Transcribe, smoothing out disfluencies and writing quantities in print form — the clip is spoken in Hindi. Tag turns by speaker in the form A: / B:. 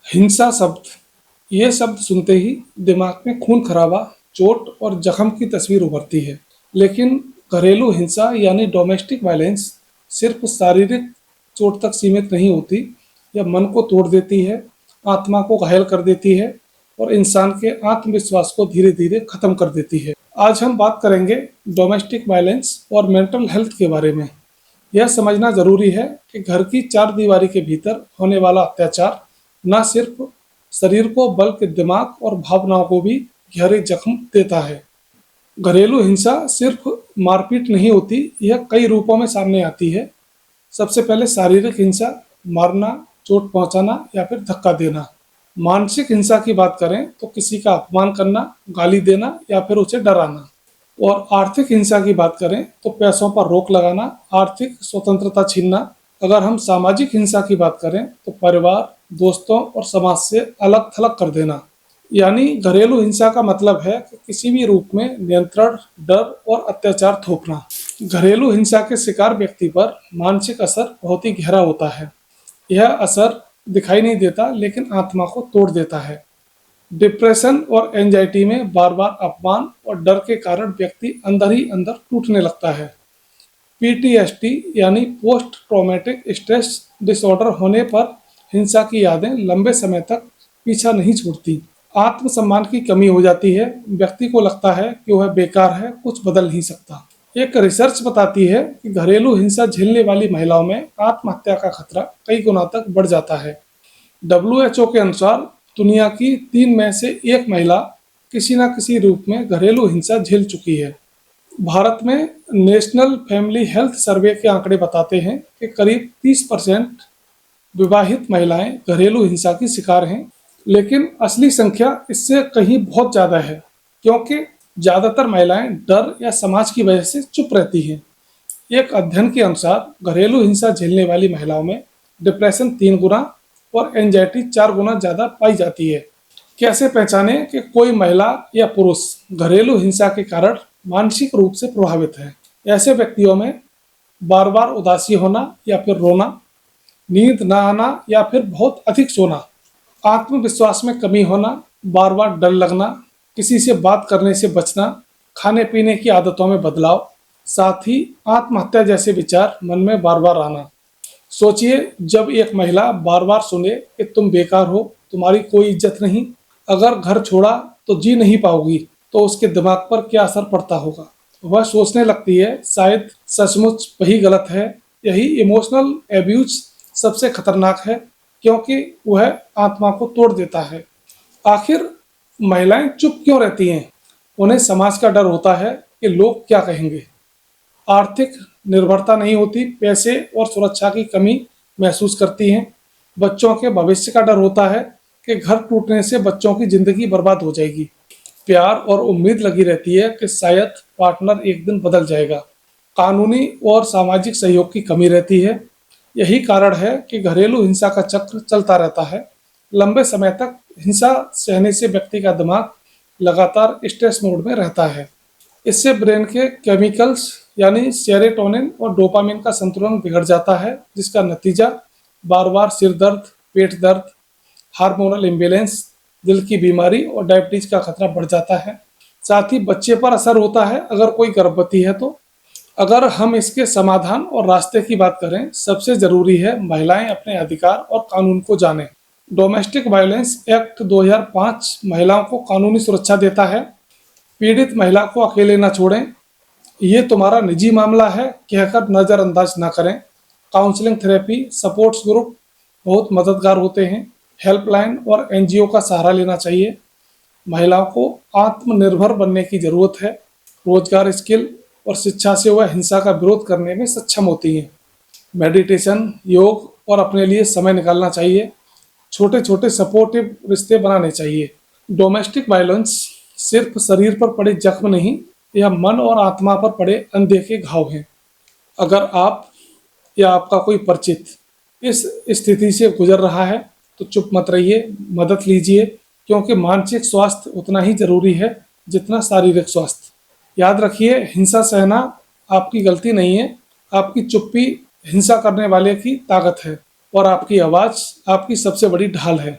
A: हिंसा शब्द, ये शब्द सुनते ही दिमाग में खून खराबा, चोट और जख्म की तस्वीर उभरती है। लेकिन घरेलू हिंसा यानी डोमेस्टिक वायलेंस सिर्फ शारीरिक चोट तक सीमित नहीं होती। यह मन को तोड़ देती है, आत्मा को घायल कर देती है और इंसान के आत्मविश्वास को धीरे धीरे खत्म कर देती है। आज हम बात करेंगे डोमेस्टिक वायलेंस और मेंटल हेल्थ के बारे में। यह समझना जरूरी है कि घर की चार दीवारी के भीतर होने वाला अत्याचार न सिर्फ शरीर को बल्कि दिमाग और भावनाओं को भी गहरे जख्म देता है। घरेलू हिंसा सिर्फ मारपीट नहीं होती, यह कई रूपों में सामने आती है। सबसे पहले शारीरिक हिंसा, मारना, चोट पहुंचाना या फिर धक्का देना। मानसिक हिंसा की बात करें तो किसी का अपमान करना, गाली देना या फिर उसे डराना। और आर्थिक हिंसा की बात करें तो पैसों पर रोक लगाना, आर्थिक स्वतंत्रता छीनना। अगर हम सामाजिक हिंसा की बात करें तो परिवार, दोस्तों और समाज से अलग थलग कर देना। यानी घरेलू हिंसा का मतलब है कि किसी भी रूप में नियंत्रण, डर और अत्याचार थोपना। घरेलू हिंसा के शिकार व्यक्ति पर मानसिक असर बहुत ही गहरा होता है। यह असर दिखाई नहीं देता लेकिन आत्मा को तोड़ देता है। डिप्रेशन और एंजाइटी में बार बार अपमान और डर के कारण व्यक्ति अंदर ही अंदर टूटने लगता है। पीटीएसडी यानी पोस्ट ट्रॉमेटिक स्ट्रेस डिसऑर्डर होने पर हिंसा की यादें लंबे समय तक पीछा नहीं छोड़ती। आत्मसम्मान की कमी हो जाती है, व्यक्ति को लगता है कि वह बेकार है, कुछ बदल नहीं सकता। एक रिसर्च बताती है कि घरेलू हिंसा झेलने वाली महिलाओं में आत्महत्या का खतरा कई गुना तक बढ़ जाता है। डब्ल्यूएचओ के अनुसार दुनिया की 3 में से 1 महिला किसी न किसी रूप में घरेलू हिंसा झेल चुकी है। भारत में नेशनल फैमिली हेल्थ सर्वे के आंकड़े बताते हैं कि करीब 30% विवाहित महिलाएं घरेलू हिंसा की शिकार हैं, लेकिन असली संख्या इससे कहीं बहुत ज़्यादा है, क्योंकि ज़्यादातर महिलाएं डर या समाज की वजह से चुप रहती हैं। एक अध्ययन के अनुसार घरेलू हिंसा झेलने वाली महिलाओं में डिप्रेशन 3 गुना और एंजाइटी 4 गुना ज़्यादा पाई जाती है। कैसे पहचाने कि कोई महिला या पुरुष घरेलू हिंसा के कारण मानसिक रूप से प्रभावित है? ऐसे व्यक्तियों में बार बार उदासी होना या फिर रोना, नींद न आना या फिर बहुत अधिक सोना, आत्मविश्वास में कमी होना, बार बार डर लगना, किसी से बात करने से बचना, खाने पीने की आदतों में बदलाव, साथ ही आत्महत्या जैसे विचार मन में बार बार आना। सोचिए, जब एक महिला बार बार सुने कि तुम बेकार हो, तुम्हारी कोई इज्जत नहीं, अगर घर छोड़ा तो जी नहीं पाओगी, तो उसके दिमाग पर क्या असर पड़ता होगा। वह सोचने लगती है शायद सचमुच वही गलत है। यही इमोशनल एब्यूज सबसे खतरनाक है, क्योंकि वह आत्मा को तोड़ देता है। आखिर महिलाएं चुप क्यों रहती हैं? उन्हें समाज का डर होता है कि लोग क्या कहेंगे। आर्थिक निर्भरता नहीं होती, पैसे और सुरक्षा की कमी महसूस करती हैं। बच्चों के भविष्य का डर होता है कि घर टूटने से बच्चों की जिंदगी बर्बाद हो जाएगी। प्यार और उम्मीद लगी रहती है कि शायद पार्टनर एक दिन बदल जाएगा। कानूनी और सामाजिक सहयोग की कमी रहती है। यही कारण है कि घरेलू हिंसा का चक्र चलता रहता है। लंबे समय तक हिंसा सहने से व्यक्ति का दिमाग लगातार स्ट्रेस मोड में रहता है। इससे ब्रेन के केमिकल्स यानी सेरोटोनिन और डोपामिन का संतुलन बिगड़ जाता है, जिसका नतीजा बार बार सिर दर्द, पेट दर्द, हार्मोनल इम्बैलेंस, दिल की बीमारी और डायबिटीज का खतरा बढ़ जाता है। साथ ही बच्चे पर असर होता है अगर कोई गर्भवती है तो। अगर हम इसके समाधान और रास्ते की बात करें, सबसे जरूरी है महिलाएं अपने अधिकार और कानून को जानें। डोमेस्टिक वायलेंस एक्ट 2005 महिलाओं को कानूनी सुरक्षा देता है। पीड़ित महिला को अकेले न छोड़ें, ये तुम्हारा निजी मामला है कहकर नज़रअंदाज न करें। काउंसलिंग, थेरेपी, सपोर्ट्स ग्रुप बहुत मददगार होते हैं। हेल्पलाइन और एनजीओ का सहारा लेना चाहिए। महिलाओं को आत्मनिर्भर बनने की ज़रूरत है। रोजगार, स्किल और शिक्षा से वह हिंसा का विरोध करने में सक्षम होती हैं। मेडिटेशन, योग और अपने लिए समय निकालना चाहिए। छोटे छोटे सपोर्टिव रिश्ते बनाने चाहिए। डोमेस्टिक वायलेंस सिर्फ शरीर पर पड़े जख्म नहीं, यह मन और आत्मा पर पड़े अनदेखे घाव हैं। अगर आप या आपका कोई परिचित इस स्थिति से गुजर रहा है तो चुप मत रहिए, मदद लीजिए, क्योंकि मानसिक स्वास्थ्य उतना ही जरूरी है जितना शारीरिक स्वास्थ्य। याद रखिए, हिंसा सहना आपकी गलती नहीं है, आपकी चुप्पी हिंसा करने वाले की ताकत है और आपकी आवाज़ आपकी सबसे बड़ी ढाल है।